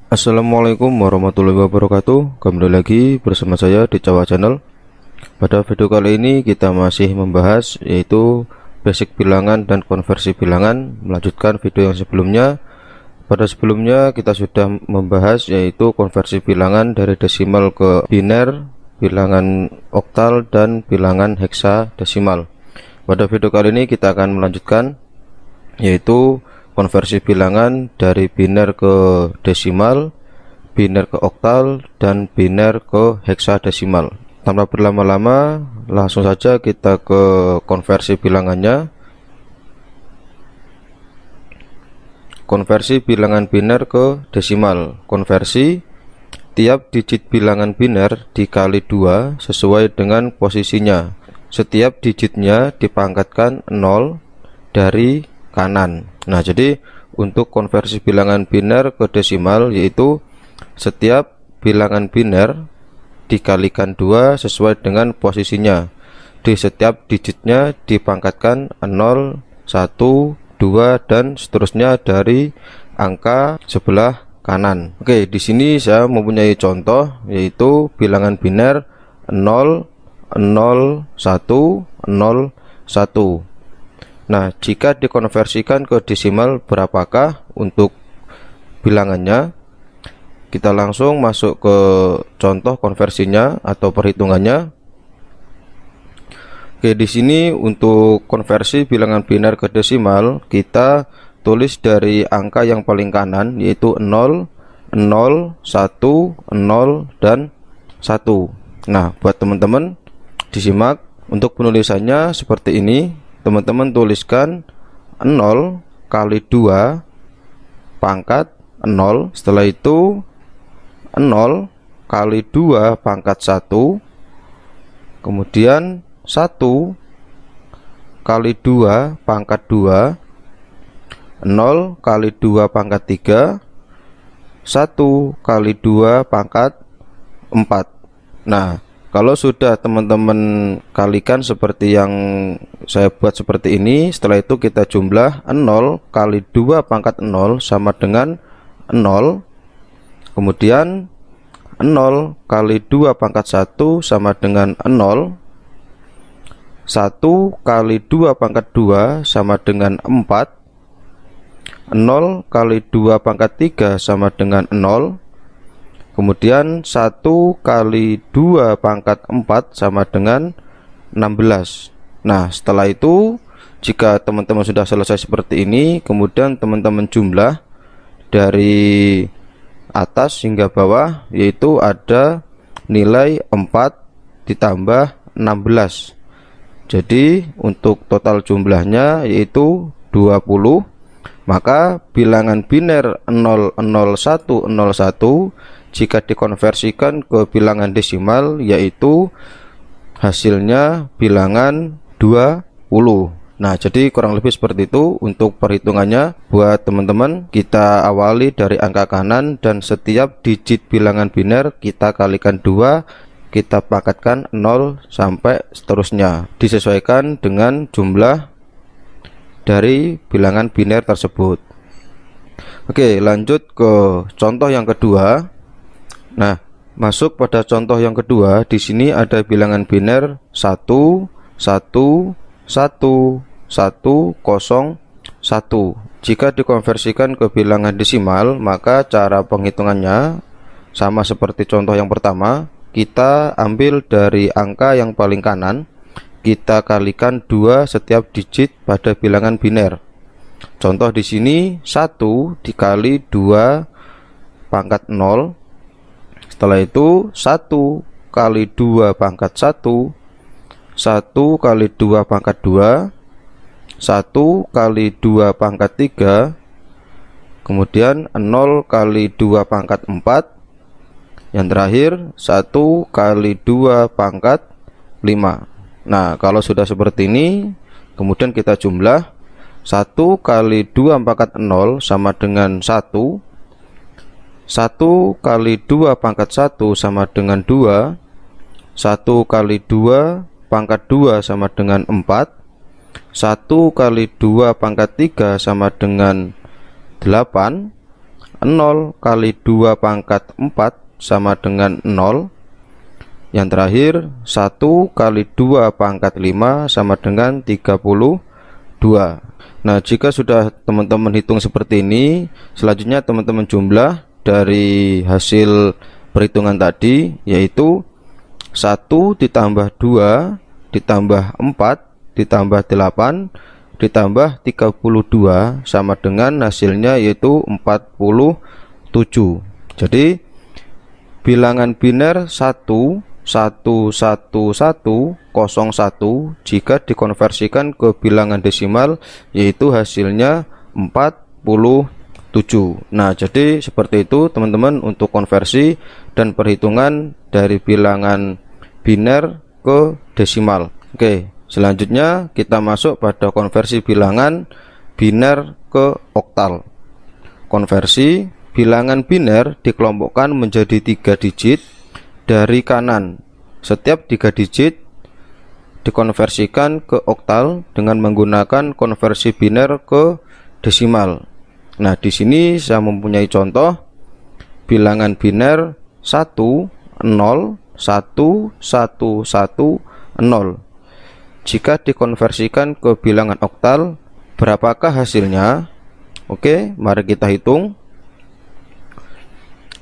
Assalamualaikum warahmatullahi wabarakatuh. Kembali lagi bersama saya di Jawa Channel. Pada video kali ini kita masih membahas yaitu basic bilangan dan konversi bilangan, melanjutkan video yang sebelumnya. Pada sebelumnya kita sudah membahas yaitu konversi bilangan dari desimal ke biner, bilangan oktal dan bilangan heksadesimal. Pada video kali ini kita akan melanjutkan yaitu konversi bilangan dari biner ke desimal, biner ke oktal, dan biner ke heksadesimal. Tanpa berlama-lama, langsung saja kita ke konversi bilangannya. Konversi bilangan biner ke desimal. Konversi tiap digit bilangan biner dikali 2 sesuai dengan posisinya. Setiap digitnya dipangkatkan 0 dari kanan. Nah, jadi untuk konversi bilangan biner ke desimal yaitu setiap bilangan biner dikalikan 2 sesuai dengan posisinya. Di setiap digitnya dipangkatkan 0, 1, 2 dan seterusnya dari angka sebelah kanan. Oke, di sini saya mempunyai contoh yaitu bilangan biner 0, 0, 1, 0, 1. Nah, jika dikonversikan ke desimal berapakah untuk bilangannya? Kita langsung masuk ke contoh konversinya atau perhitungannya. Oke, di sini untuk konversi bilangan biner ke desimal, kita tulis dari angka yang paling kanan yaitu 0, 0, 1, 0 dan 1. Nah, buat teman-teman disimak untuk penulisannya seperti ini. Teman-teman tuliskan 0 kali 2 pangkat 0. Setelah itu 0 kali 2 pangkat 1. Kemudian 1 kali 2 pangkat 2. 0 kali 2 pangkat 3. 1 kali 2 pangkat 4. Nah, kalau sudah teman-teman kalikan seperti yang saya buat seperti ini, setelah itu kita jumlah 0 kali 2 pangkat 0 sama dengan 0. Kemudian 0 kali 2 pangkat 1 sama dengan 0. 1 kali 2 pangkat 2 sama dengan 4. 0 kali 2 pangkat 3 sama dengan 0. Kemudian 1 kali 2 pangkat 4 sama dengan 16. Nah, setelah itu jika teman-teman sudah selesai seperti ini, kemudian teman-teman jumlah dari atas hingga bawah, yaitu ada nilai 4 ditambah 16. Jadi untuk total jumlahnya yaitu 20. Maka bilangan biner 00101 jika dikonversikan ke bilangan desimal yaitu hasilnya bilangan 20. Nah, jadi kurang lebih seperti itu untuk perhitungannya. Buat teman-teman, kita awali dari angka kanan dan setiap digit bilangan biner kita kalikan 2, kita pangkatkan 0 sampai seterusnya, disesuaikan dengan jumlah dari bilangan biner tersebut. Oke, lanjut ke contoh yang kedua. Nah, masuk pada contoh yang kedua. Di sini ada bilangan biner 1, 1, 1, 1, 0, 1. Jika dikonversikan ke bilangan desimal, maka cara penghitungannya sama seperti contoh yang pertama. Kita ambil dari angka yang paling kanan, kita kalikan 2 setiap digit pada bilangan biner. Contoh di sini 1 dikali 2 pangkat 0. Setelah itu 1 kali 2 pangkat 1. 1 kali 2 pangkat 2. 1 kali 2 pangkat 3. Kemudian 0 kali 2 pangkat 4. Yang terakhir 1 kali 2 pangkat 5. Nah, kalau sudah seperti ini, kemudian kita jumlah 1 kali 2 pangkat 0 sama dengan 1. 1 kali 2 pangkat 1 sama dengan 2. 1 kali 2 pangkat 2 sama dengan 4. 1 kali 2 pangkat 3 sama dengan 8. 0 kali 2 pangkat 4 sama dengan 0. Yang terakhir 1 kali 2 pangkat 5 sama dengan 32. Nah, jika sudah teman-teman hitung seperti ini, selanjutnya teman-teman jumlah dari hasil perhitungan tadi, yaitu 1 ditambah 2 ditambah 4 ditambah 8 ditambah 32 sama dengan hasilnya yaitu 47. Jadi bilangan biner 1 1 1 1 0 1 jika dikonversikan ke bilangan desimal yaitu hasilnya 47. Nah, jadi seperti itu teman-teman untuk konversi dan perhitungan dari bilangan biner ke desimal. Oke, selanjutnya kita masuk pada konversi bilangan biner ke oktal. Konversi bilangan biner dikelompokkan menjadi 3 digit dari kanan. Setiap 3 digit dikonversikan ke oktal dengan menggunakan konversi biner ke desimal. Nah, di sini saya mempunyai contoh bilangan biner 1 0 1 1 1 0. Jika dikonversikan ke bilangan oktal, berapakah hasilnya? Oke, mari kita hitung.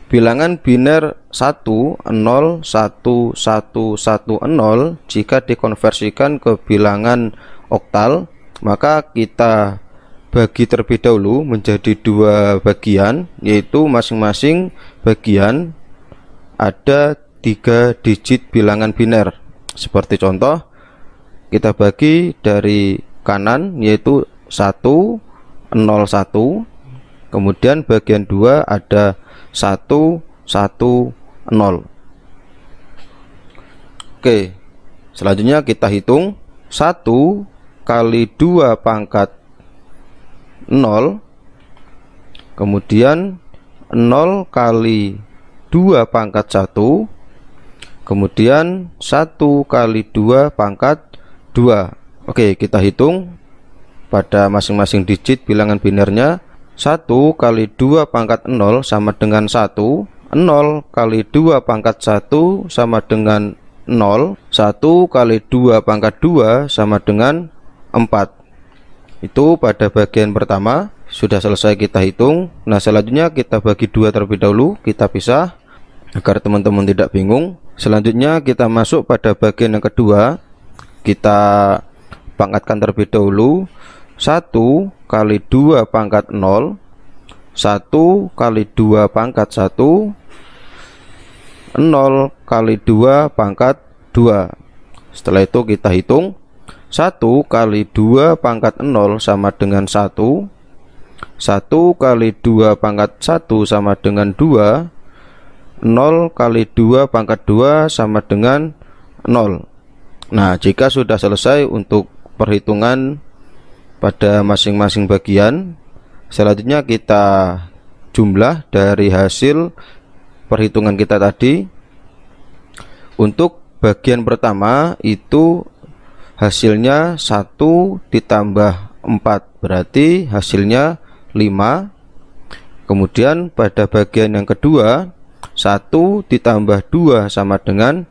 Bilangan biner 1 0 1 1 1 0 jika dikonversikan ke bilangan oktal, maka kita bagi terlebih dahulu menjadi 2 bagian, yaitu masing-masing bagian ada 3 digit bilangan biner. Seperti contoh, kita bagi dari kanan yaitu 1 0 1, kemudian bagian 2 ada 1 1 0. Oke, selanjutnya kita hitung 1 kali 2 pangkat 0, kemudian 0 kali 2 pangkat 1, kemudian 1 kali 2 pangkat 2. Oke, kita hitung pada masing-masing digit bilangan binernya. 1 kali 2 pangkat 0 sama dengan 1, 0 kali 2 pangkat 1 sama dengan 0, 1 kali 2 pangkat 2 sama dengan 4. Itu pada bagian pertama sudah selesai kita hitung. Nah, selanjutnya kita bagi 2 terlebih dahulu, kita pisah agar teman-teman tidak bingung. Selanjutnya kita masuk pada bagian yang kedua. Kita pangkatkan terlebih dahulu. 1 kali 2 pangkat 0, 1 kali 2 pangkat 1, 0 kali 2 pangkat 2. Setelah itu kita hitung. 1 kali 2 pangkat 0 sama dengan 1, 1 kali 2 pangkat 1 sama dengan 2, 0 kali 2 pangkat 2 sama dengan 0. Nah, jika sudah selesai untuk perhitungan pada masing-masing bagian, selanjutnya kita jumlah dari hasil perhitungan kita tadi. Untuk bagian pertama itu hasilnya 1 ditambah 4, berarti hasilnya 5. Kemudian pada bagian yang kedua 1 ditambah 2 sama dengan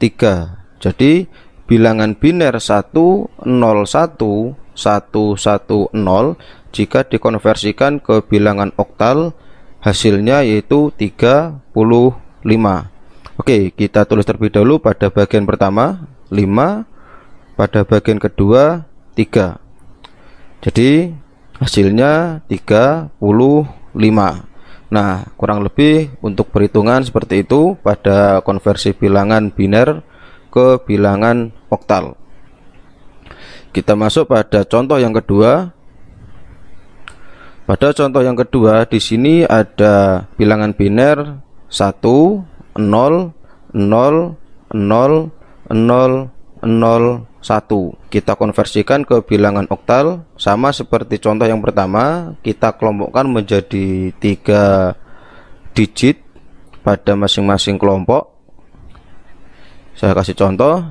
3. Jadi bilangan biner 1 0 1 1 1 0 jika dikonversikan ke bilangan oktal hasilnya yaitu 35. Oke, kita tulis terlebih dahulu pada bagian pertama 5, pada bagian kedua 3. Jadi hasilnya 35. Nah, kurang lebih untuk perhitungan seperti itu pada konversi bilangan biner ke bilangan oktal. Kita masuk pada contoh yang kedua. Pada contoh yang kedua di sini ada bilangan biner 1 0 0 0 0 0 1. Kita konversikan ke bilangan oktal sama seperti contoh yang pertama, kita kelompokkan menjadi 3 digit pada masing-masing kelompok. Saya kasih contoh,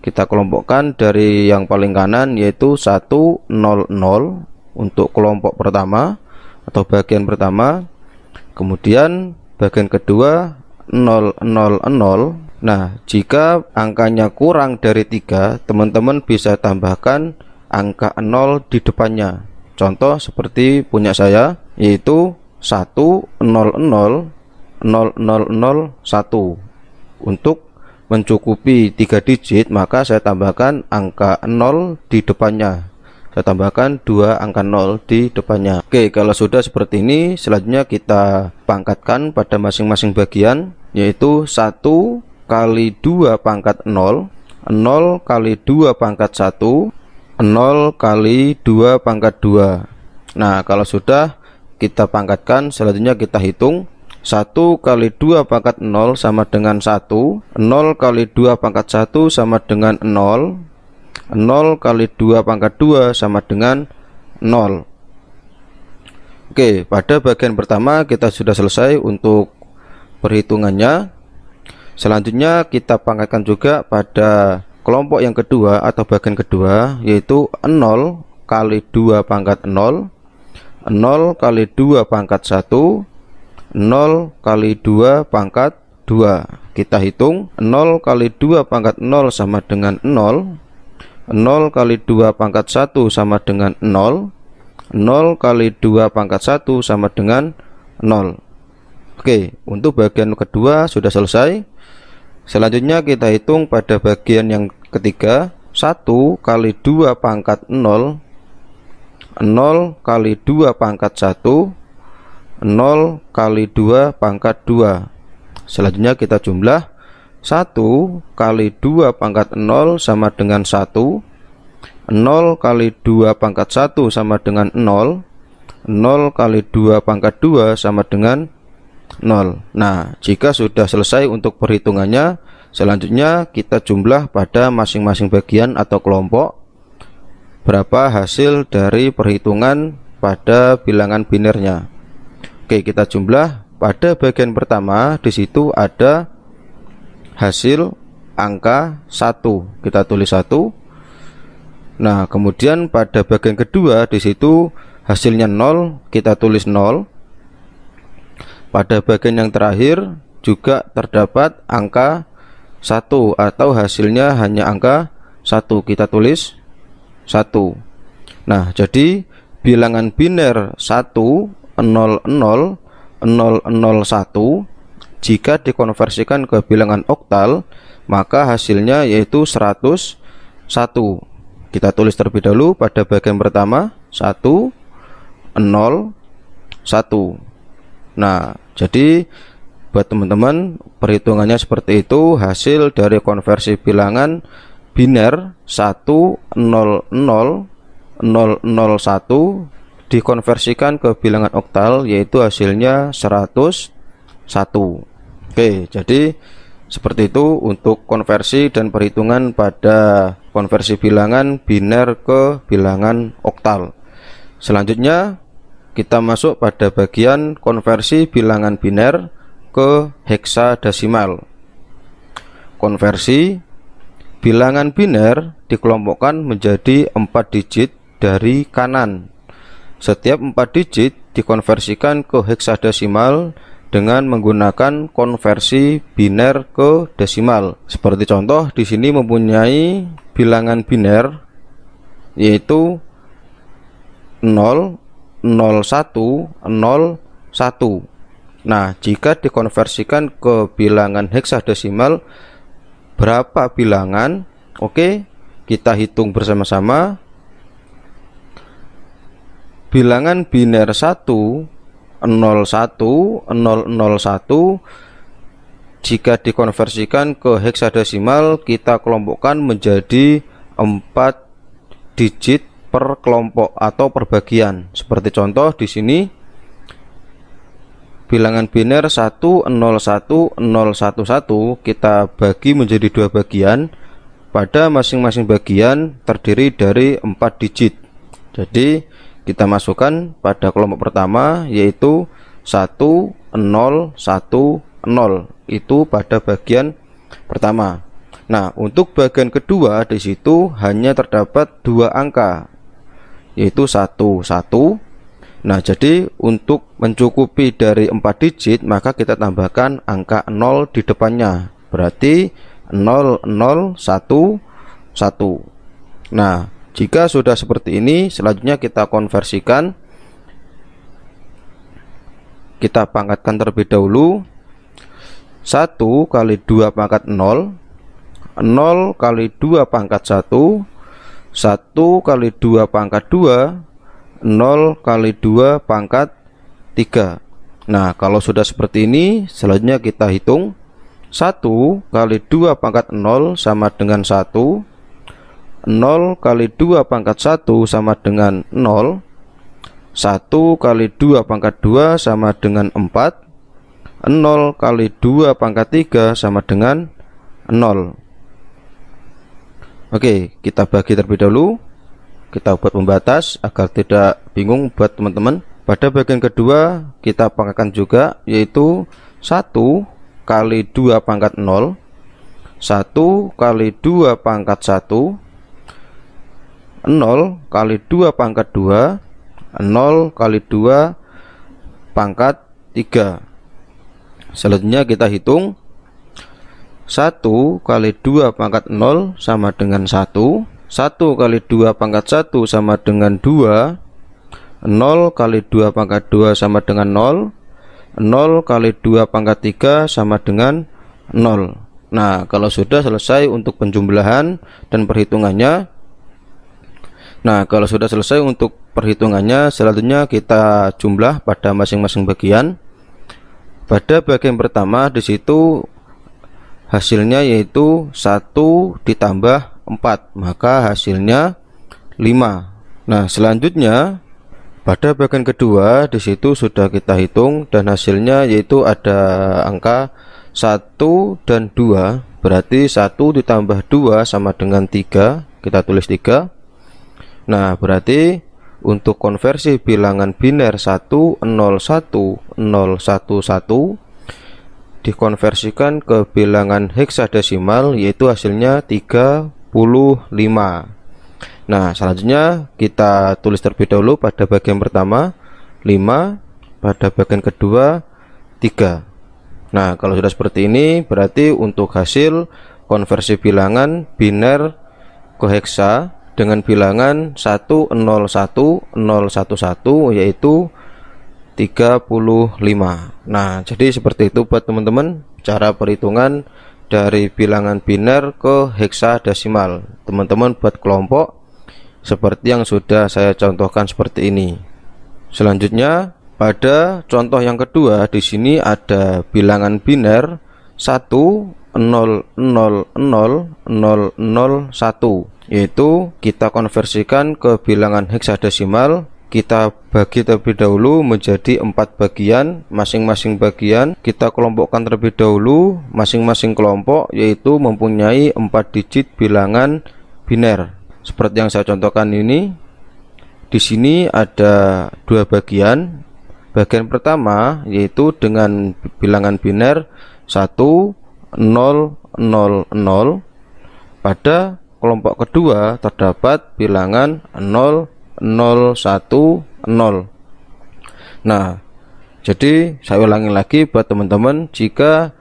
kita kelompokkan dari yang paling kanan yaitu 1 0 0 untuk kelompok pertama atau bagian pertama, Kemudian bagian kedua 0, 0, 0. Nah, jika angkanya kurang dari 3, teman-teman bisa tambahkan angka 0 di depannya. Contoh seperti punya saya, yaitu 1, 0, 0, 0, 0, 0, 1. Untuk mencukupi 3 digit, maka saya tambahkan angka 0 di depannya. Saya tambahkan 2 angka 0 di depannya. Oke, kalau sudah seperti ini, selanjutnya kita pangkatkan pada masing-masing bagian, yaitu 1 kali 2 pangkat 0, 0 kali 2 pangkat 1, 0 kali 2 pangkat 2. Nah, kalau sudah kita pangkatkan, selanjutnya kita hitung. 1 kali 2 pangkat 0 sama dengan 1, 0 kali 2 pangkat 1 sama dengan 0, 0 kali 2 pangkat 2 sama dengan 0. Oke, pada bagian pertama kita sudah selesai untuk perhitungannya. Selanjutnya kita pangkatkan juga pada kelompok yang kedua atau bagian kedua, yaitu 0 kali 2 pangkat 0, 0 kali 2 pangkat 1, 0 kali 2 pangkat 2. Kita hitung. 0 kali 2 pangkat 0 sama dengan 0, 0 kali 2 pangkat 1 sama dengan 0, 0 kali 2 pangkat 1 sama dengan 0. Oke, untuk bagian kedua sudah selesai. Selanjutnya kita hitung pada bagian yang ketiga. 1 kali 2 pangkat 0, 0 kali 2 pangkat 1, 0 kali 2 pangkat 2. Selanjutnya kita jumlah. 1 kali 2 pangkat 0 sama dengan 1, 0 kali 2 pangkat 1 sama dengan 0, 0 kali 2 pangkat 2 sama dengan 0. Nah, jika sudah selesai untuk perhitungannya, selanjutnya kita jumlah pada masing-masing bagian atau kelompok berapa hasil dari perhitungan pada bilangan binernya. Oke, kita jumlah. Pada bagian pertama di situ ada hasil angka 1. Kita tulis 1. Nah, kemudian pada bagian kedua di situ hasilnya 0, kita tulis 0. Pada bagian yang terakhir juga terdapat angka 1 atau hasilnya hanya angka 1. Kita tulis 1. Nah, jadi bilangan biner 1, 0, 0, 0, 0, 1 jika dikonversikan ke bilangan oktal, maka hasilnya yaitu 101. Kita tulis terlebih dahulu pada bagian pertama 1, 0, 1. Nah, jadi buat teman-teman perhitungannya seperti itu. Hasil dari konversi bilangan biner 1, 0, 0, 0, 0, 1 dikonversikan ke bilangan oktal, yaitu hasilnya 101. Oke, jadi seperti itu untuk konversi dan perhitungan pada konversi bilangan biner ke bilangan oktal. Selanjutnya kita masuk pada bagian konversi bilangan biner ke heksadesimal. Konversi bilangan biner dikelompokkan menjadi 4 digit dari kanan. Setiap 4 digit dikonversikan ke heksadesimal dengan menggunakan konversi biner ke desimal. Seperti contoh di sini mempunyai bilangan biner yaitu 0, 0, 1, 0, 1. Nah, jika dikonversikan ke bilangan heksadesimal berapa bilangan? Oke, kita hitung bersama-sama. Bilangan biner 1, 0, 1, 0, 0, 1 jika dikonversikan ke heksadesimal kita kelompokkan menjadi 4 digit per kelompok atau per bagian. Seperti contoh di sini bilangan biner 1, 0, 1, 0, 1, 1 kita bagi menjadi 2 bagian. Pada masing-masing bagian terdiri dari 4 digit. Jadi kita masukkan pada kelompok pertama yaitu 1, 0, 1, 0. Itu pada bagian pertama. Nah, untuk bagian kedua di situ hanya terdapat 2 angka yaitu 1, 1 Nah, jadi untuk mencukupi dari 4 digit maka kita tambahkan angka 0 di depannya. Berarti 0011. Nah, jika sudah seperti ini, selanjutnya kita konversikan. Kita pangkatkan terlebih dahulu. 1 kali 2 pangkat 0, 0 kali 2 pangkat 1, 1 kali 2 pangkat 2, 0 kali 2 pangkat 3. Nah, kalau sudah seperti ini, selanjutnya kita hitung. 1 kali 2 pangkat 0 sama dengan 1, 0 kali 2 pangkat 1 sama dengan 0, 1 kali 2 pangkat 2 sama dengan 4, 0 kali 2 pangkat 3 sama dengan 0. Oke, kita bagi terlebih dahulu. Kita buat pembatas agar tidak bingung buat teman-teman. Pada bagian kedua kita pangkatkan juga, yaitu 1 kali 2 pangkat 0, 1 kali 2 pangkat 1, 0 kali 2 pangkat 2, 0 kali 2 pangkat 3. Selanjutnya kita hitung. 1 kali 2 pangkat 0 sama dengan 1, 1 kali 2 pangkat 1 sama dengan 2, 0 kali 2 pangkat 2 sama dengan 0, 0 kali 2 pangkat 3 sama dengan 0. Nah, kalau sudah selesai untuk penjumlahan dan perhitungannya, selanjutnya kita jumlah pada masing-masing bagian. Pada bagian pertama di situ hasilnya yaitu 1 ditambah 4, maka hasilnya 5. Nah, selanjutnya pada bagian kedua di situ sudah kita hitung dan hasilnya yaitu ada angka 1 dan 2, berarti 1 ditambah 2 sama dengan 3, kita tulis 3. Nah, berarti untuk konversi bilangan biner 101011 dikonversikan ke bilangan heksadesimal, yaitu hasilnya 35. Nah, selanjutnya kita tulis terlebih dahulu pada bagian pertama 5, pada bagian kedua 3. Nah, kalau sudah seperti ini, berarti untuk hasil konversi bilangan biner ke heksa dengan bilangan 101011 yaitu 35. Nah, jadi seperti itu buat teman-teman cara perhitungan dari bilangan biner ke heksadesimal. Teman-teman buat kelompok seperti yang sudah saya contohkan seperti ini. Selanjutnya pada contoh yang kedua, di sini ada bilangan biner 10000001, yaitu kita konversikan ke bilangan heksadesimal. Kita bagi terlebih dahulu menjadi 4 bagian. Masing-masing bagian kita kelompokkan terlebih dahulu. Masing-masing kelompok yaitu mempunyai 4 digit bilangan biner. Seperti yang saya contohkan ini. Di sini ada 2 bagian. Bagian pertama yaitu dengan bilangan biner 1000. Pada kelompok kedua terdapat bilangan 010. Nah, jadi saya ulangi lagi buat teman-teman, jika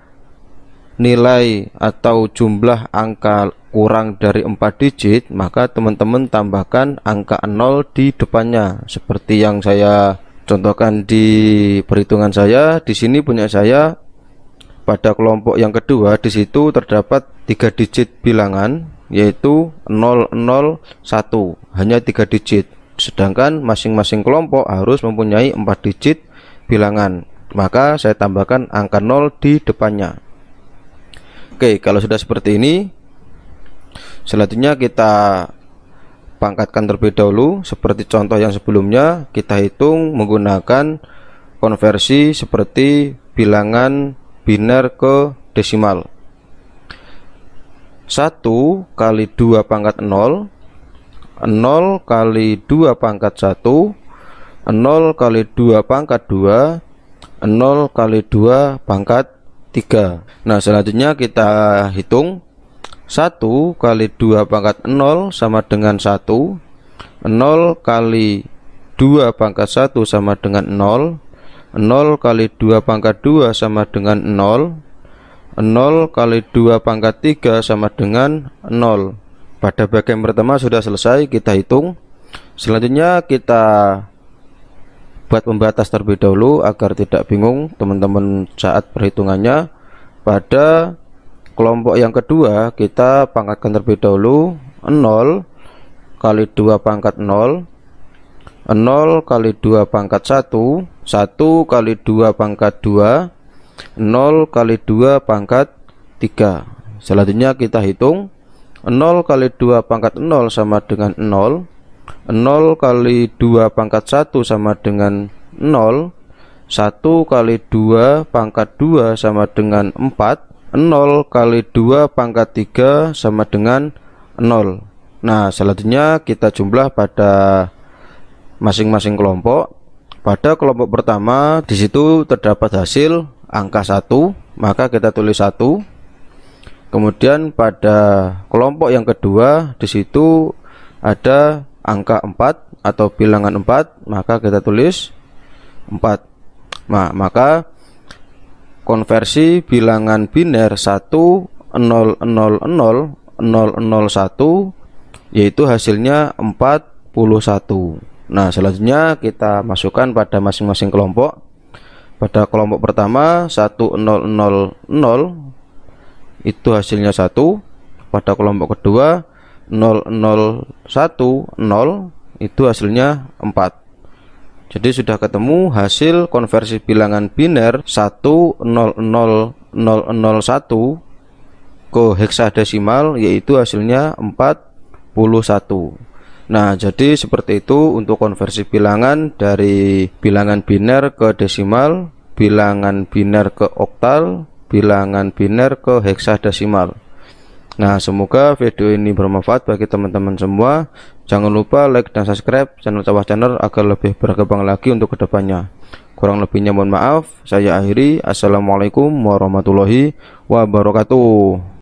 nilai atau jumlah angka kurang dari 4 digit, maka teman-teman tambahkan angka 0 di depannya, seperti yang saya contohkan di perhitungan saya. Di sini punya saya pada kelompok yang kedua, di situ terdapat 3 digit bilangan, yaitu 001, hanya 3 digit. Sedangkan masing-masing kelompok harus mempunyai 4 digit bilangan, maka saya tambahkan angka 0 di depannya. Oke, kalau sudah seperti ini, selanjutnya kita pangkatkan terlebih dahulu. Seperti contoh yang sebelumnya, kita hitung menggunakan konversi seperti bilangan biner ke desimal. 1 kali 2 pangkat 0, 0 kali 2 pangkat 1, 0 kali 2 pangkat 2, 0 kali 2 pangkat 3. Nah, selanjutnya kita hitung. 1 kali 2 pangkat 0 sama dengan 1, 0 kali 2 pangkat 1 sama dengan 0, 0 kali 2 pangkat 2 sama dengan 0, 0 kali 2 pangkat 3 sama dengan 0. Pada bagian pertama sudah selesai, kita hitung. Selanjutnya kita buat pembatas terlebih dahulu agar tidak bingung teman-teman saat perhitungannya. Pada kelompok yang kedua kita pangkatkan terlebih dahulu. 0 kali 2 pangkat 0, 0 kali 2 pangkat 1, 1 kali 2 pangkat 2, 0 kali 2 pangkat 3. Selanjutnya kita hitung. 0 kali 2 pangkat 0 sama dengan 0, 0 kali 2 pangkat 1 sama dengan 0, 1 kali 2 pangkat 2 sama dengan 4, 0 kali 2 pangkat 3 sama dengan 0. Nah, selanjutnya kita jumlah pada masing-masing kelompok. Pada kelompok pertama di situ terdapat hasil angka 1, maka kita tulis 1. Kemudian pada kelompok yang kedua di situ ada angka 4 atau bilangan 4, maka kita tulis 4. Nah, maka konversi bilangan biner 1000001 yaitu hasilnya 41. Nah, selanjutnya kita masukkan pada masing-masing kelompok. Pada kelompok pertama 1000 itu hasilnya 1. Pada kelompok kedua 0010 itu hasilnya 4. Jadi sudah ketemu hasil konversi bilangan biner 100001 ke heksadesimal, yaitu hasilnya 41. Nah, jadi seperti itu untuk konversi bilangan dari bilangan biner ke desimal, bilangan biner ke oktal, bilangan biner ke heksadesimal. Nah, semoga video ini bermanfaat bagi teman-teman semua. Jangan lupa like dan subscribe channel Cawah Channel agar lebih berkembang lagi untuk kedepannya. Kurang lebihnya mohon maaf. Saya akhiri. Assalamualaikum warahmatullahi wabarakatuh.